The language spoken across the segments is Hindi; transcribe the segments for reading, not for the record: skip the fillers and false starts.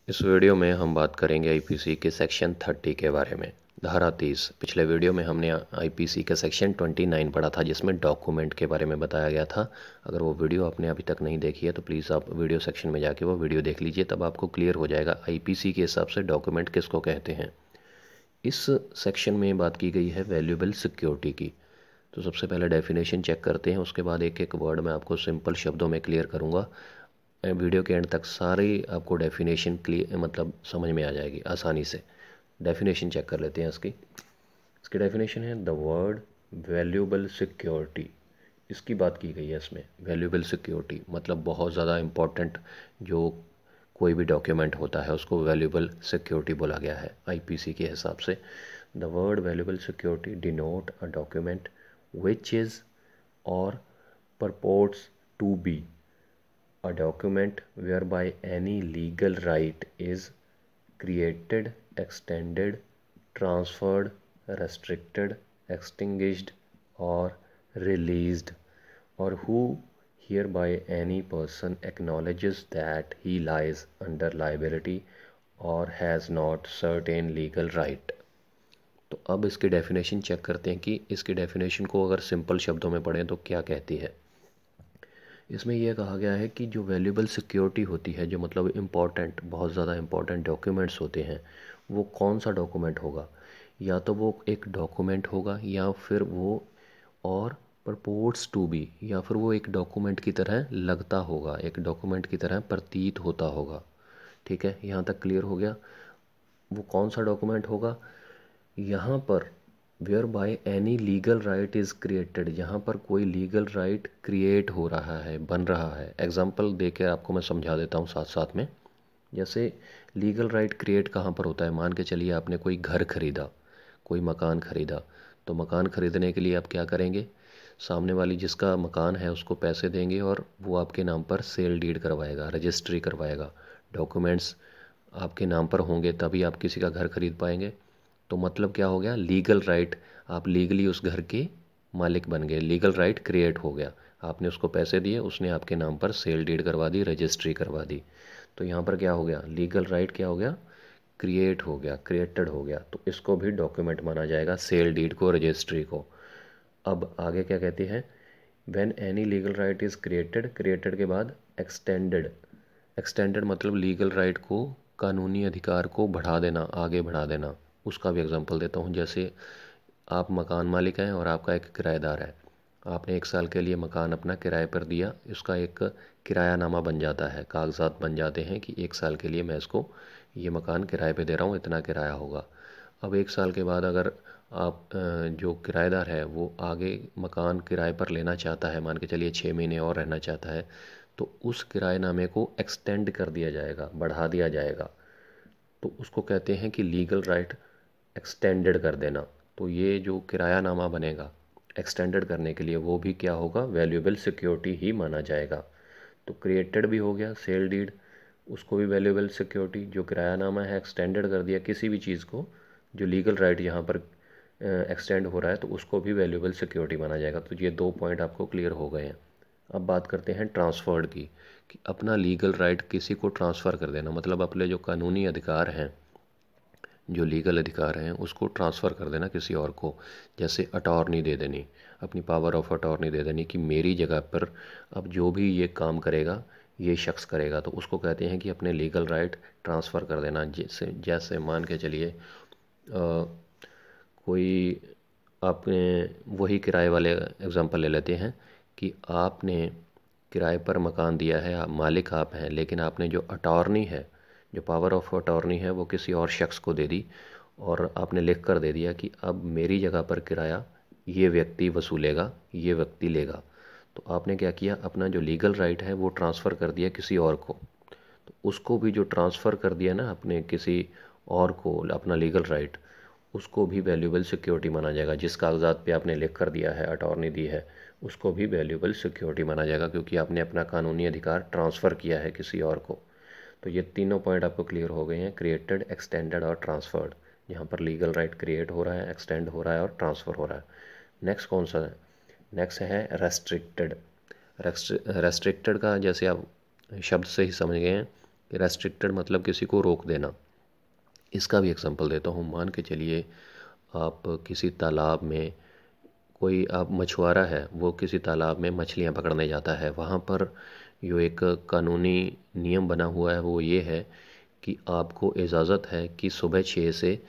इस वीडियो में हम बात करेंगे आईपीसी के सेक्शन 30 के बारे में। धारा 30। पिछले वीडियो में हमने आईपीसी का सेक्शन 29 पढ़ा था, जिसमें डॉक्यूमेंट के बारे में बताया गया था। अगर वो वीडियो आपने अभी तक नहीं देखी है तो प्लीज़ आप वीडियो सेक्शन में जाके वो वीडियो देख लीजिए, तब आपको क्लियर हो जाएगा आईपीसी के हिसाब से डॉक्यूमेंट किसको कहते हैं। इस सेक्शन में बात की गई है वैल्यूएबल सिक्योरिटी की। तो सबसे पहले डेफिनेशन चेक करते हैं, उसके बाद एक एक वर्ड मैं आपको सिंपल शब्दों में क्लियर करूँगा। वीडियो के एंड तक सारी आपको डेफिनेशन क्लियर मतलब समझ में आ जाएगी आसानी से। डेफिनेशन चेक कर लेते हैं इसकी डेफिनेशन है द वर्ड वैल्यूएबल सिक्योरिटी। इसकी बात की गई है इसमें। वैल्यूएबल सिक्योरिटी मतलब बहुत ज़्यादा इम्पॉर्टेंट जो कोई भी डॉक्यूमेंट होता है उसको वैल्यूएबल सिक्योरिटी बोला गया है आईपीसी के हिसाब से। The word valuable security denote a document which is और purports to be a document whereby any legal right is created, extended, transferred, restricted, extinguished, or released, or who hereby any person acknowledges that he lies under liability or has not certain legal right। तो अब इसकी डेफिनेशन चेक करते हैं कि इसकी डेफिनेशन को अगर सिंपल शब्दों में पढ़ें तो क्या कहती है। इसमें यह कहा गया है कि जो वैल्यूएबल सिक्योरिटी होती है, जो मतलब इम्पॉर्टेंट बहुत ज़्यादा इम्पॉर्टेंट डॉक्यूमेंट्स होते हैं, वो कौन सा डॉक्यूमेंट होगा। या तो वो एक डॉक्यूमेंट होगा या फिर वो और परपोर्ट्स टू बी, या फिर वो एक डॉक्यूमेंट की तरह लगता होगा, एक डॉक्यूमेंट की तरह प्रतीत होता होगा। ठीक है, यहाँ तक क्लियर हो गया। वो कौन सा डॉक्यूमेंट होगा। यहाँ पर whereby any legal right is created, यहाँ पर कोई लीगल राइट क्रिएट हो रहा है, बन रहा है। एग्जांपल दे के आपको मैं समझा देता हूँ साथ साथ में। जैसे लीगल राइट क्रिएट कहाँ पर होता है। मान के चलिए आपने कोई घर खरीदा, कोई मकान खरीदा। तो मकान ख़रीदने के लिए आप क्या करेंगे, सामने वाली जिसका मकान है उसको पैसे देंगे और वो आपके नाम पर सेल डीड करवाएगा, रजिस्ट्री करवाएगा। डॉक्यूमेंट्स आपके नाम पर होंगे तभी आप किसी का घर खरीद पाएंगे। तो मतलब क्या हो गया, लीगल राइट, आप लीगली उस घर के मालिक बन गए, लीगल राइट क्रिएट हो गया। आपने उसको पैसे दिए, उसने आपके नाम पर सेल डीड करवा दी, रजिस्ट्री करवा दी। तो यहाँ पर क्या हो गया, लीगल राइट क्या हो गया, क्रिएट हो गया, क्रिएटेड हो गया। तो इसको भी डॉक्यूमेंट माना जाएगा, सेल डीड को, रजिस्ट्री को। अब आगे क्या कहती है, when any legal right is created, created के बाद एक्सटेंडेड। एक्सटेंडेड मतलब लीगल राइट को, कानूनी अधिकार को बढ़ा देना, आगे बढ़ा देना। उसका भी एग्जांपल देता हूँ। जैसे आप मकान मालिक हैं और आपका एक किराएदार है। आपने 1 साल के लिए मकान अपना किराए पर दिया, उसका एक किरायानामा बन जाता है, कागजात बन जाते हैं कि 1 साल के लिए मैं इसको ये मकान किराए पे दे रहा हूँ, इतना किराया होगा। अब 1 साल के बाद अगर आप जो किराएदार है वो आगे मकान किराए पर लेना चाहता है, मान के चलिए 6 महीने और रहना चाहता है, तो उस किराएनामे को एक्सटेंड कर दिया जाएगा, बढ़ा दिया जाएगा। तो उसको कहते हैं कि लीगल राइट एक्सटेंडेड कर देना। तो ये जो किरायानामा बनेगा एक्सटेंडेड करने के लिए, वो भी क्या होगा, वैल्यूएबल सिक्योरिटी ही माना जाएगा। तो क्रिएटेड भी हो गया, सेल डीड, उसको भी वैल्यूएबल सिक्योरिटी। जो किरायानामा है एक्सटेंडेड कर दिया किसी भी चीज़ को, जो लीगल राइट यहाँ पर एक्सटेंड हो रहा है, तो उसको भी वैल्यूएबल सिक्योरिटी माना जाएगा। तो ये 2 पॉइंट आपको क्लियर हो गए हैं। अब बात करते हैं ट्रांसफर्ड की, कि अपना लीगल राइट किसी को ट्रांसफ़र कर देना, मतलब अपने जो कानूनी अधिकार हैं, जो लीगल अधिकार हैं, उसको ट्रांसफ़र कर देना किसी और को। जैसे अटॉर्नी दे देनी, अपनी पावर ऑफ अटॉर्नी दे देनी कि मेरी जगह पर अब जो भी ये काम करेगा ये शख्स करेगा। तो उसको कहते हैं कि अपने लीगल राइट ट्रांसफ़र कर देना। जैसे जैसे मान के चलिए कोई, आपने वही किराए वाले एग्जांपल ले लेते हैं कि आपने किराए पर मकान दिया है, आप मालिक आप हैं, लेकिन आपने जो अटॉर्नी है, जो पावर ऑफ अटॉर्नी है, वो किसी और शख्स को दे दी और आपने लिख कर दे दिया कि अब मेरी जगह पर किराया ये व्यक्ति वसूलेगा, ये व्यक्ति लेगा। तो आपने क्या किया, अपना जो लीगल राइट है वो ट्रांसफ़र कर दिया किसी और को। तो उसको भी जो ट्रांसफ़र कर दिया ना अपने किसी और को अपना लीगल राइट, उसको भी वैल्यूएबल सिक्योरिटी माना जाएगा। जिस कागज़ात पे आपने लिख कर दिया है, अटॉर्नी दी है, उसको भी वैल्यूएबल सिक्योरिटी माना जाएगा, क्योंकि आपने अपना कानूनी अधिकार ट्रांसफ़र किया है किसी और को। तो ये तीनों पॉइंट आपको क्लियर हो गए हैं, क्रिएटेड, एक्सटेंडेड और ट्रांसफर्ड। यहाँ पर लीगल राइट क्रिएट हो रहा है, एक्सटेंड हो रहा है और ट्रांसफ़र हो रहा है। नेक्स्ट कौन सा है, नेक्स्ट है रेस्ट्रिक्टेड। रेस्ट्रिक्टेड का जैसे आप शब्द से ही समझ गए हैं कि रेस्ट्रिक्टेड मतलब किसी को रोक देना। इसका भी एग्जांपल देता हूँ। मान के चलिए आप किसी तालाब में, कोई आप मछुआरा है, वो किसी तालाब में मछलियाँ पकड़ने जाता है। वहाँ पर जो एक कानूनी नियम बना हुआ है वो ये है कि आपको इजाज़त है कि सुबह 6 से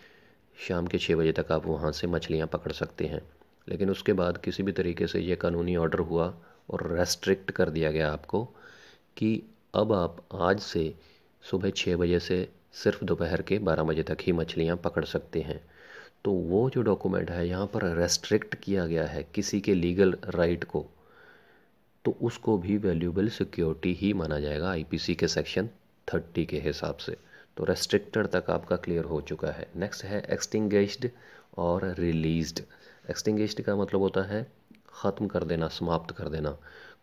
शाम के 6 बजे तक आप वहाँ से मछलियाँ पकड़ सकते हैं। लेकिन उसके बाद किसी भी तरीके से ये कानूनी ऑर्डर हुआ और रेस्ट्रिक्ट कर दिया गया आपको कि अब आप आज से सुबह 6 बजे से सिर्फ दोपहर के 12 बजे तक ही मछलियाँ पकड़ सकते हैं। तो वो जो डॉक्यूमेंट है यहाँ पर रेस्ट्रिक्ट किया गया है किसी के लीगल राइट को, तो उसको भी वैल्यूएबल सिक्योरिटी ही माना जाएगा आईपीसी के सेक्शन 30 के हिसाब से। तो रेस्ट्रिक्टेड तक आपका क्लियर हो चुका है। नेक्स्ट है एक्सटिंग्विश्ड और रिलीज्ड। एक्सटिंग्विश्ड का मतलब होता है ख़त्म कर देना, समाप्त कर देना।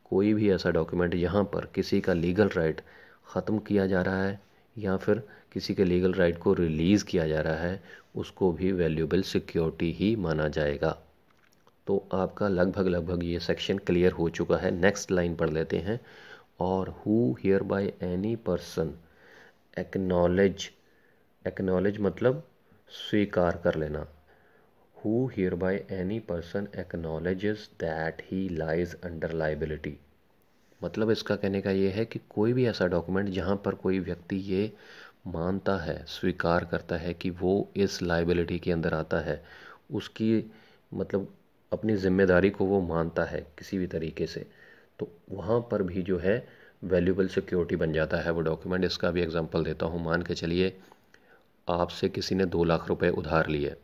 कोई भी ऐसा डॉक्यूमेंट यहाँ पर किसी का लीगल राइट ख़त्म किया जा रहा है या फिर किसी के लीगल राइट को रिलीज़ किया जा रहा है, उसको भी वैल्यूएबल सिक्योरिटी ही माना जाएगा। तो आपका लगभग ये सेक्शन क्लियर हो चुका है। नेक्स्ट लाइन पढ़ लेते हैं। और who here by any person acknowledge, acknowledge मतलब स्वीकार कर लेना। Who here by any person acknowledges that he lies under liability, मतलब इसका कहने का ये है कि कोई भी ऐसा डॉक्यूमेंट जहाँ पर कोई व्यक्ति ये मानता है, स्वीकार करता है कि वो इस लाइबिलिटी के अंदर आता है, उसकी मतलब अपनी ज़िम्मेदारी को वो मानता है किसी भी तरीके से, तो वहाँ पर भी जो है वैल्यूएबल सिक्योरिटी बन जाता है वो डॉक्यूमेंट। इसका भी एग्जांपल देता हूँ। मान के चलिए आपसे किसी ने 2 लाख रुपए उधार लिए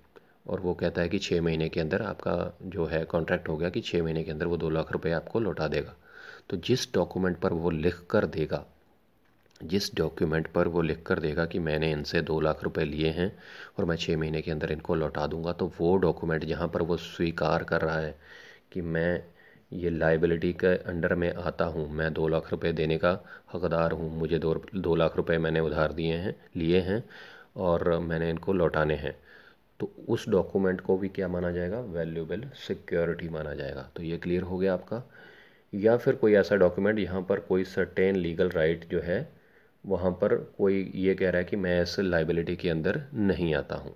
और वो कहता है कि 6 महीने के अंदर आपका जो है कॉन्ट्रैक्ट हो गया कि 6 महीने के अंदर वो 2 लाख रुपए आपको लौटा देगा। तो जिस डॉक्यूमेंट पर वो लिख कर देगा, जिस डॉक्यूमेंट पर वो लिख कर देगा कि मैंने इनसे 2 लाख रुपए लिए हैं और मैं 6 महीने के अंदर इनको लौटा दूंगा, तो वो डॉक्यूमेंट जहाँ पर वो स्वीकार कर रहा है कि मैं ये लाइबिलिटी के अंडर में आता हूँ, मैं 2 लाख रुपए देने का हकदार हूँ, मुझे 2 लाख रुपए मैंने उधार लिए हैं और मैंने इनको लौटाने हैं, तो उस डॉक्यूमेंट को भी क्या माना जाएगा, वैल्यूएबल सिक्योरिटी माना जाएगा। तो ये क्लियर हो गया आपका। या फिर कोई ऐसा डॉक्यूमेंट यहाँ पर कोई सर्टेन लीगल राइट जो है वहाँ पर कोई ये कह रहा है कि मैं इस लाइबिलिटी के अंदर नहीं आता हूँ।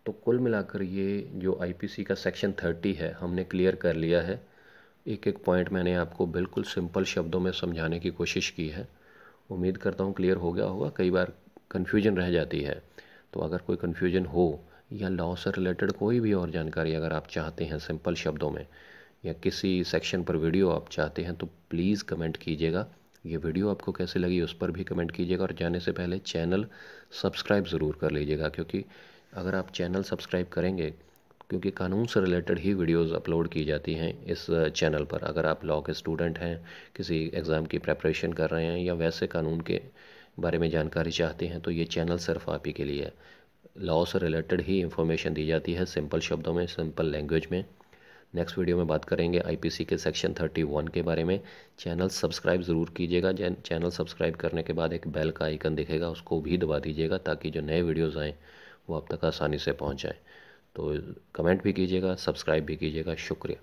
तो कुल मिलाकर ये जो आईपीसी का सेक्शन 30 है हमने क्लियर कर लिया है। एक एक पॉइंट मैंने आपको बिल्कुल सिंपल शब्दों में समझाने की कोशिश की है। उम्मीद करता हूँ क्लियर हो गया होगा। कई बार कन्फ्यूजन रह जाती है, तो अगर कोई कन्फ्यूजन हो या लॉ से रिलेटेड कोई भी और जानकारी अगर आप चाहते हैं सिंपल शब्दों में, या किसी सेक्शन पर वीडियो आप चाहते हैं, तो प्लीज़ कमेंट कीजिएगा। ये वीडियो आपको कैसे लगी उस पर भी कमेंट कीजिएगा और जाने से पहले चैनल सब्सक्राइब ज़रूर कर लीजिएगा, क्योंकि अगर आप चैनल सब्सक्राइब करेंगे, क्योंकि कानून से रिलेटेड ही वीडियोस अपलोड की जाती हैं इस चैनल पर। अगर आप लॉ के स्टूडेंट हैं, किसी एग्ज़ाम की प्रेपरेशन कर रहे हैं या वैसे कानून के बारे में जानकारी चाहते हैं, तो ये चैनल सिर्फ आप ही के लिए है। लॉ से रिलेटेड ही इंफॉर्मेशन दी जाती है सिंपल शब्दों में, सिंपल लैंग्वेज में। नेक्स्ट वीडियो में बात करेंगे आईपीसी के सेक्शन 31 के बारे में। चैनल सब्सक्राइब ज़रूर कीजिएगा। चैनल सब्सक्राइब करने के बाद एक बेल का आइकन दिखेगा, उसको भी दबा दीजिएगा ताकि जो नए वीडियोज़ आएँ वो आप तक आसानी से पहुँच जाएँ। तो कमेंट भी कीजिएगा, सब्सक्राइब भी कीजिएगा। शुक्रिया।